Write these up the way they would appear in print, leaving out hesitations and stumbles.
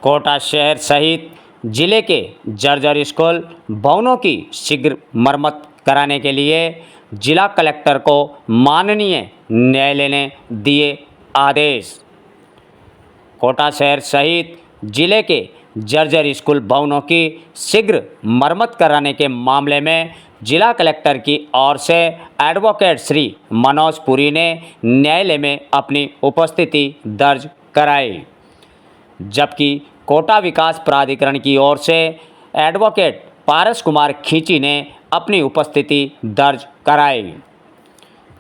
कोटा शहर सहित जिले के जर्जर स्कूल भवनों की शीघ्र मरम्मत कराने के लिए जिला कलेक्टर को माननीय न्यायालय ने दिए आदेश। कोटा शहर सहित जिले के जर्जर स्कूल भवनों की शीघ्र मरम्मत कराने के मामले में जिला कलेक्टर की ओर से एडवोकेट श्री मनोज पुरी ने न्यायालय में अपनी उपस्थिति दर्ज कराई, जबकि कोटा विकास प्राधिकरण की ओर से एडवोकेट पारस कुमार खींची ने अपनी उपस्थिति दर्ज कराई।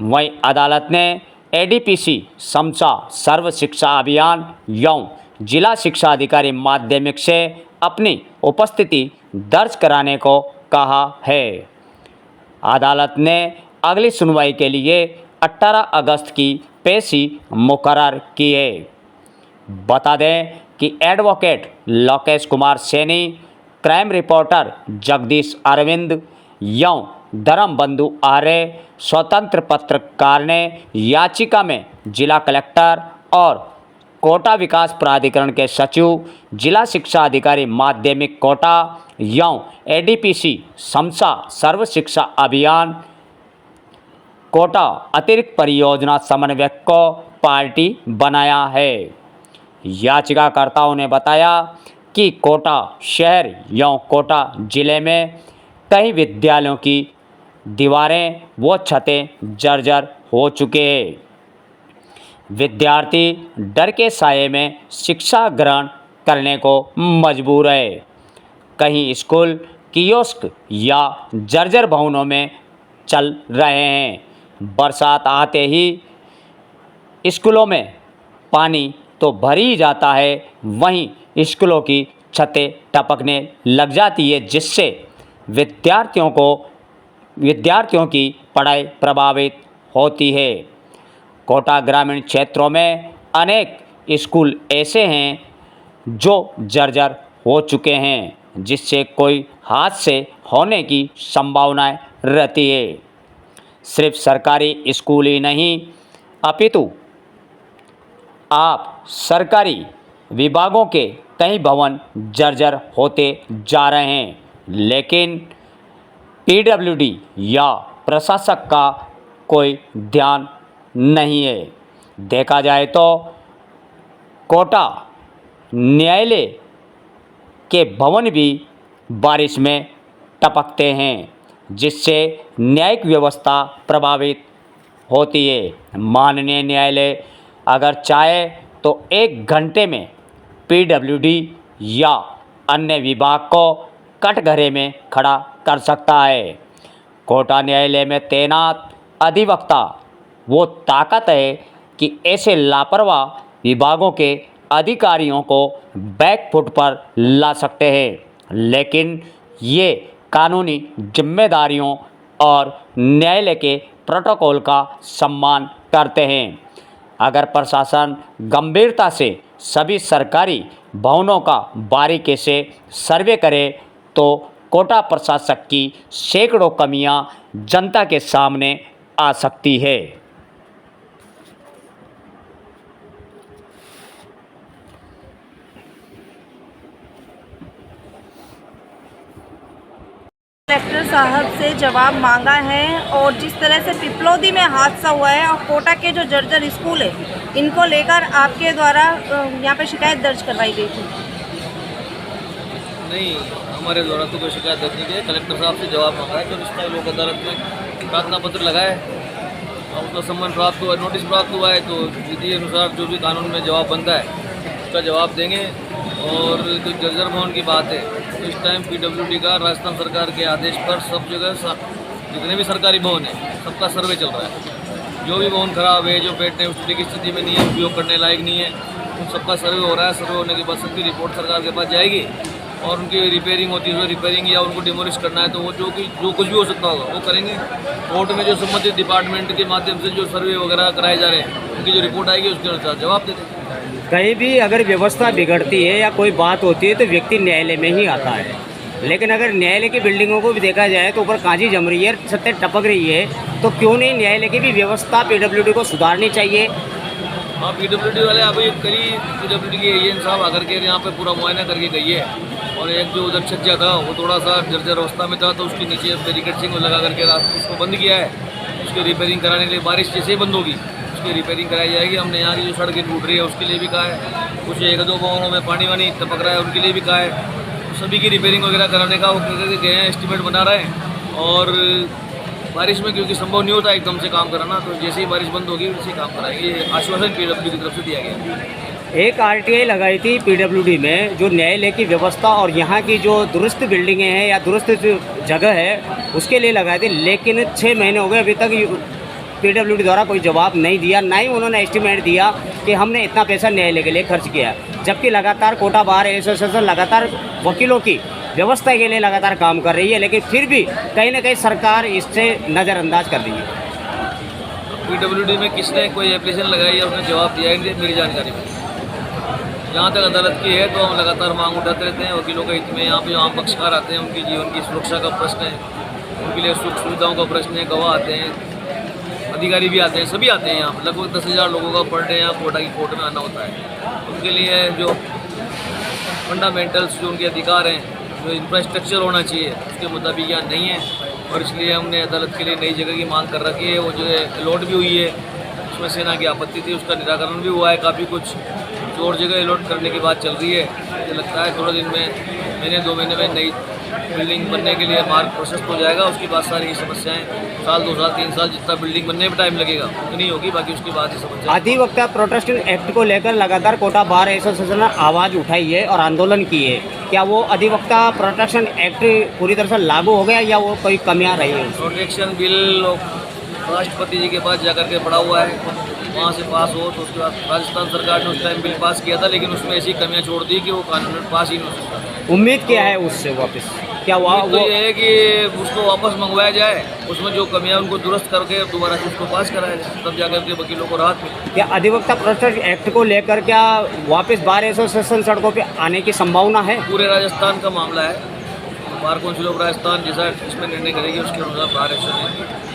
वहीं अदालत ने एडीपीसी समसा सर्व शिक्षा अभियान एवं जिला शिक्षा अधिकारी माध्यमिक से अपनी उपस्थिति दर्ज कराने को कहा है। अदालत ने अगली सुनवाई के लिए 18 अगस्त की पेशी मुकर्रर की है। बता दें कि advocate Lokesh Kumar Saini, crime reporter Jagdish Arvind एवं धर्मबंधु आर्य स्वतंत्र पत्रकार ने याचिका में जिला कलेक्टर और कोटा विकास प्राधिकरण के सचिव, जिला शिक्षा अधिकारी माध्यमिक कोटा एवं एडीपीसी समसा सर्व शिक्षा अभियान कोटा अतिरिक्त परियोजना समन्वयक को पार्टी बनाया है। याचिकाकर्ताओं ने बताया कि कोटा शहर एवं कोटा जिले में कई विद्यालयों की दीवारें व छतें जर्जर हो चुके हैं। विद्यार्थी डर के साये में शिक्षा ग्रहण करने को मजबूर है। कहीं स्कूल कियोस्क या जर्जर भवनों में चल रहे हैं। बरसात आते ही स्कूलों में पानी तो भर ही जाता है, वहीं स्कूलों की छतें टपकने लग जाती है, जिससे विद्यार्थियों की पढ़ाई प्रभावित होती है। कोटा ग्रामीण क्षेत्रों में अनेक स्कूल ऐसे हैं जो जर्जर हो चुके हैं, जिससे कोई हादसे होने की संभावनाएं रहती है। सिर्फ सरकारी स्कूल ही नहीं, अपितु आप सरकारी विभागों के कई भवन जर्जर होते जा रहे हैं, लेकिन पीडब्ल्यूडी या प्रशासक का कोई ध्यान नहीं है। देखा जाए तो कोटा न्यायालय के भवन भी बारिश में टपकते हैं, जिससे न्यायिक व्यवस्था प्रभावित होती है। माननीय न्यायालय अगर चाहे तो 1 घंटे में पीडब्ल्यूडी या अन्य विभाग को कटघरे में खड़ा कर सकता है। कोटा न्यायालय में तैनात अधिवक्ता वो ताकत है कि ऐसे लापरवाह विभागों के अधिकारियों को बैकफुट पर ला सकते हैं, लेकिन ये कानूनी जिम्मेदारियों और न्यायालय के प्रोटोकॉल का सम्मान करते हैं। अगर प्रशासन गंभीरता से सभी सरकारी भवनों का बारीकी से सर्वे करे तो कोटा प्रशासक की सैकड़ों कमियां जनता के सामने आ सकती है। कलेक्टर साहब से जवाब मांगा है और जिस तरह से पिपलौदी में हादसा हुआ है और कोटा के जो जर्जर स्कूल है, इनको लेकर आपके द्वारा यहाँ पे शिकायत दर्ज करवाई गई थी। नहीं, हमारे द्वारा तो कोई शिकायत दर्ज नहीं की। कलेक्टर साहब से जवाब मांगा है, तो इसका लोक अदालत में प्रार्थना पत्र लगाए और उसका सम्मान प्राप्त हुआ, नोटिस प्राप्त हुआ है, तो विधि अनुसार जो भी कानून में जवाब बनता है उसका जवाब देंगे। और जो जर्जर भवन की बात है, तो इस टाइम पीडब्ल्यूडी का राजस्थान सरकार के आदेश पर सब जगह जितने भी सरकारी भवन है सबका सर्वे चल रहा है। जो भी भवन खराब है, जो बैठने उठने की स्थिति में नहीं है, उपयोग करने लायक नहीं है, उन सबका सर्वे हो रहा है। सर्वे होने के बाद सबकी रिपोर्ट सरकार के पास जाएगी और उनकी रिपेयरिंग होती है, रिपेयरिंग या उनको डिमोलिश करना है तो वो जो कुछ भी हो सकता होगा वो करेंगे। कोर्ट में जो संबंधित डिपार्टमेंट के माध्यम से जो सर्वे वगैरह कराए जा रहे हैं, उनकी जो रिपोर्ट आएगी उसके अनुसार जवाब दे देंगे। कहीं भी अगर व्यवस्था बिगड़ती है या कोई बात होती है तो व्यक्ति न्यायालय में ही आता है, लेकिन अगर न्यायालय की बिल्डिंगों को भी देखा जाए तो ऊपर कांजी जम रही है, छतें टपक रही है, तो क्यों नहीं न्यायालय की भी व्यवस्था पीडब्ल्यूडी को सुधारनी चाहिए। हाँ, PWD वाले अभी करी PWD की एजेंट साहब आकर के यहाँ पे पूरा मुआयना करके गई है। और एक जो उधर छज्जा था वो थोड़ा सा जर्जर अवस्था में था, तो उसके नीचे बैरिकेडिंग लगा करके रास्ते उसको बंद किया है। उसकी रिपेयरिंग कराने के लिए बारिश जैसे ही बंद होगी उसकी रिपेयरिंग कराई जाएगी। हमने यहाँ की जो सड़कें टूट रही है उसके लिए भी कहा है, कुछ एक दो भवनों में पानी वानी टपक रहा है उनके लिए भी कहा है। सभी की रिपेयरिंग वगैरह कराने का वो करके गए हैं, एस्टिमेट बना रहे हैं। और बारिश में क्योंकि संभव नहीं होता एकदम से काम कराना, तो जैसे ही बारिश बंद होगी वैसे ही काम कराएंगे, ये आश्वासन PWD की तरफ से दिया गया। एक RTI लगाई थी PWD में जो न्यायालय की व्यवस्था और यहाँ की जो दुरुस्त बिल्डिंगें हैं या दुरुस्त जो जगह है उसके लिए लगाई थी, लेकिन 6 महीने हो गए अभी तक PWD द्वारा कोई जवाब नहीं दिया, ना ही उन्होंने एस्टिमेट दिया कि हमने इतना पैसा न्यायालय के लिए खर्च किया। जबकि लगातार कोटा बार एसोसिएशन लगातार वकीलों की व्यवस्था के लिए लगातार काम कर रही है, लेकिन फिर भी कहीं ना कहीं सरकार इससे नज़रअंदाज कर रही है। PWD में किसने कोई एप्लीकेशन लगाई है उसने जवाब दिया है मेरी जानकारी में। जहाँ तक अदालत की है तो हम लगातार मांग उठाते रहते हैं वकीलों के हित में। यहाँ पे आम पक्षकार आते हैं, उनकी जीवन की सुरक्षा का प्रश्न है, उनके लिए सुख सुविधाओं का प्रश्न है, गवाह आते हैं, अधिकारी भी आते हैं, सभी आते हैं। यहाँ लगभग 10,000 लोगों का पर डे यहाँ कोटा की कोर्ट में आना होता है। उनके लिए जो फंडामेंटल्स जो उनके अधिकार हैं, जो इंफ्रास्ट्रक्चर होना चाहिए उसके मुताबिक यहाँ नहीं है, और इसलिए हमने अदालत के लिए नई जगह की मांग कर रखी है। वो जो है अलॉट भी हुई है, उसमें सेना की आपत्ति थी, उसका निराकरण भी हुआ है। काफ़ी कुछ और जगह अलॉट करने की बात चल रही है। मुझे लगता है थोड़े दिन में, महीने 2 महीने में नई बिल्डिंग बनने के लिए मार्ग प्रशस्त हो जाएगा। उसके बाद सारी समस्याएं 1 साल 2 साल 3 साल जितना बिल्डिंग बनने में टाइम लगेगा उतनी होगी, बाकी उसके बाद ही समस्या। अधिवक्ता प्रोटेक्शन एक्ट को लेकर लगातार कोटा बार एसोसिएशन ने आवाज़ उठाई है और आंदोलन की है। क्या वो अधिवक्ता प्रोटेक्शन एक्ट पूरी तरह से लागू हो गया या वो कोई कमियां रही है? प्रोटेक्शन बिल राष्ट्रपति जी के पास जाकर के पड़ा हुआ है, वहाँ से पास हो तो उसके बाद राजस्थान सरकार ने उस टाइम बिल पास किया था, लेकिन उसमें ऐसी कमियां छोड़ दी कि वो कानून पास ही नहीं हो सकता। उम्मीद क्या है उससे वापस? क्या तो ये है कि उसको वापस मंगवाया जाए, उसमें जो कमियां उनको दुरुस्त करके दोबारा से उसको पास कराया जाए, तब जाकर के वकीलों को राहत मिले। क्या अधिवक्ता प्रोटेक्शन एक्ट को लेकर क्या वापस बार एसोसिएशन सड़कों पे आने की संभावना है? पूरे राजस्थान का मामला है, बार काउंसिल ऑफ राजस्थान जैसा इसमें निर्णय करेगी उसके अनुसार बार एसोसिएशन